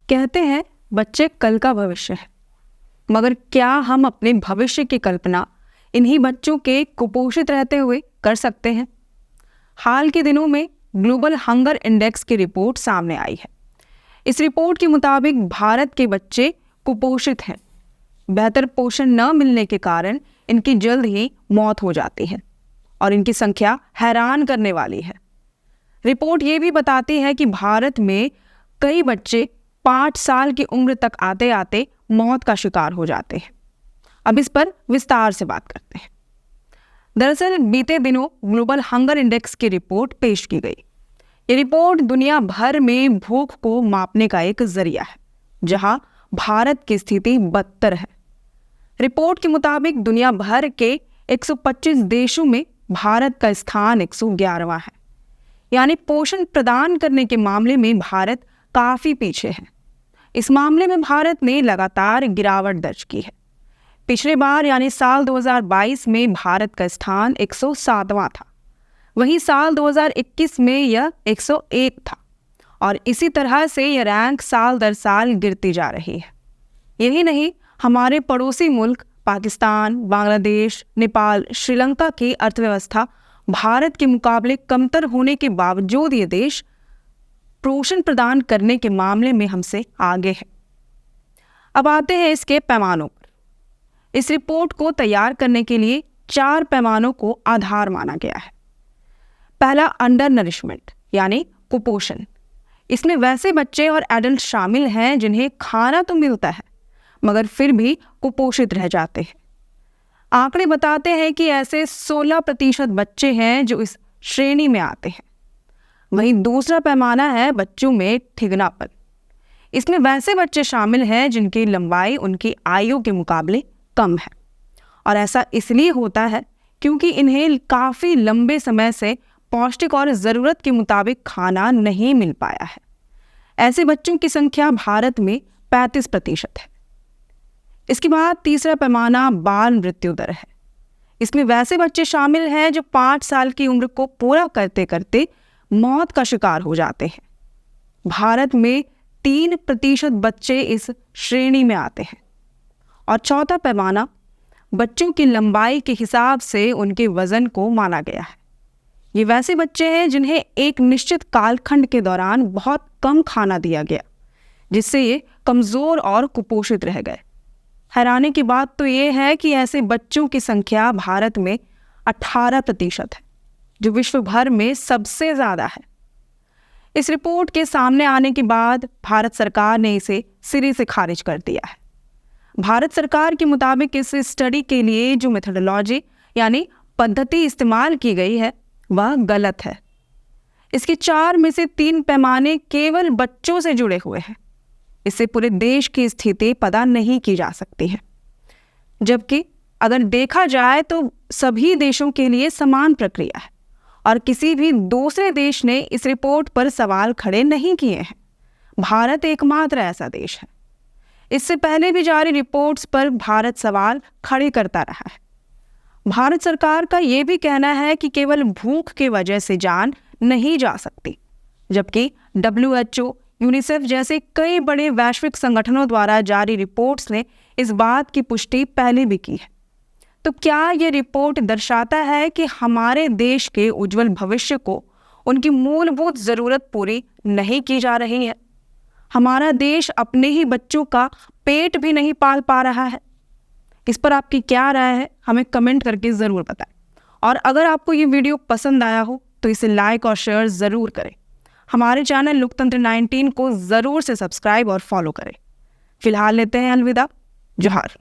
कहते हैं बच्चे कल का भविष्य है, मगर क्या हम अपने भविष्य की कल्पना इन्हीं बच्चों के कुपोषित रहते हुए कर सकते हैं? हाल के दिनों में ग्लोबल हंगर इंडेक्स की रिपोर्ट सामने आई है। इस रिपोर्ट के मुताबिक भारत के बच्चे कुपोषित हैं। बेहतर पोषण न मिलने के कारण इनकी जल्द ही मौत हो जाती है और इनकी संख्या हैरान करने वाली है। रिपोर्ट ये भी बताती है कि भारत में कई बच्चे 5 साल की उम्र तक आते आते मौत का शिकार हो जाते हैं। अब इस पर विस्तार से बात करते हैं। दरअसल बीते दिनों ग्लोबल हंगर इंडेक्स की रिपोर्ट पेश की गई। ये रिपोर्ट दुनिया भर में भूख को मापने का एक जरिया है, जहां भारत की स्थिति बदतर है। रिपोर्ट के मुताबिक दुनिया भर के 125 देशों में भारत का स्थान 111वां है। यानी पोषण प्रदान करने के मामले में भारत काफी पीछे है। इस मामले में भारत ने लगातार गिरावट दर्ज की है। पिछले बार यानी साल 2022 में भारत का स्थान 107वां था। वहीं साल 2021 में यह 101 था और इसी तरह से यह रैंक साल दर साल गिरती जा रही है। यही नहीं, हमारे पड़ोसी मुल्क पाकिस्तान, बांग्लादेश, नेपाल, श्रीलंका की अर्थव्यवस्था भारत के मुकाबले कमतर होने के बावजूद ये देश पोषण प्रदान करने के मामले में हमसे आगे है। अब आते हैं इसके पैमानों पर। इस रिपोर्ट को तैयार करने के लिए 4 पैमानों को आधार माना गया है। पहला, अंडर नरिशमेंट यानी कुपोषण। इसमें वैसे बच्चे और एडल्ट शामिल हैं जिन्हें खाना तो मिलता है मगर फिर भी कुपोषित रह जाते हैं। आंकड़े बताते हैं कि ऐसे 16% बच्चे हैं जो इस श्रेणी में आते हैं। वहीं दूसरा पैमाना है बच्चों में ठिगनापन। इसमें वैसे बच्चे शामिल हैं जिनकी लंबाई उनकी आयु के मुकाबले कम है और ऐसा इसलिए होता है क्योंकि इन्हें काफ़ी लंबे समय से पौष्टिक और ज़रूरत के मुताबिक खाना नहीं मिल पाया है। ऐसे बच्चों की संख्या भारत में 35% है। इसके बाद तीसरा पैमाना बाल मृत्यु दर है। इसमें वैसे बच्चे शामिल हैं जो 5 साल की उम्र को पूरा करते करते मौत का शिकार हो जाते हैं। भारत में 3% बच्चे इस श्रेणी में आते हैं। और चौथा पैमाना बच्चों की लंबाई के हिसाब से उनके वजन को माना गया है। ये वैसे बच्चे हैं जिन्हें एक निश्चित कालखंड के दौरान बहुत कम खाना दिया गया, जिससे ये कमज़ोर और कुपोषित रह गए। हैरानी की बात तो ये है कि ऐसे बच्चों की संख्या भारत में 18% है, जो विश्व भर में सबसे ज़्यादा है। इस रिपोर्ट के सामने आने के बाद भारत सरकार ने इसे सिरे से खारिज कर दिया है। भारत सरकार के मुताबिक इस स्टडी के लिए जो मेथोडोलॉजी यानी पद्धति इस्तेमाल की गई है वह गलत है। इसके 4 में से 3 पैमाने केवल बच्चों से जुड़े हुए हैं। इससे पूरे देश की स्थिति पता नहीं की जा सकती है, जबकि अगर देखा जाए तो सभी देशों के लिए समान प्रक्रिया है और किसी भी दूसरे देश ने इस रिपोर्ट पर सवाल खड़े नहीं किए हैं। भारत एकमात्र ऐसा देश है। इससे पहले भी जारी रिपोर्ट्स पर भारत सवाल खड़े करता रहा है। भारत सरकार का ये भी कहना है कि केवल भूख की वजह से जान नहीं जा सकती, जबकि WHO, यूनिसेफ जैसे कई बड़े वैश्विक संगठनों द्वारा जारी रिपोर्ट्स ने इस बात की पुष्टि पहले भी की है। तो क्या ये रिपोर्ट दर्शाता है कि हमारे देश के उज्जवल भविष्य को उनकी मूलभूत ज़रूरत पूरी नहीं की जा रही है? हमारा देश अपने ही बच्चों का पेट भी नहीं पाल पा रहा है। इस पर आपकी क्या राय है, हमें कमेंट करके ज़रूर बताएं। और अगर आपको ये वीडियो पसंद आया हो तो इसे लाइक और शेयर ज़रूर करें। हमारे चैनल लोकतंत्र 19 को ज़रूर से सब्सक्राइब और फॉलो करें। फिलहाल लेते हैं अलविदा। जोहार।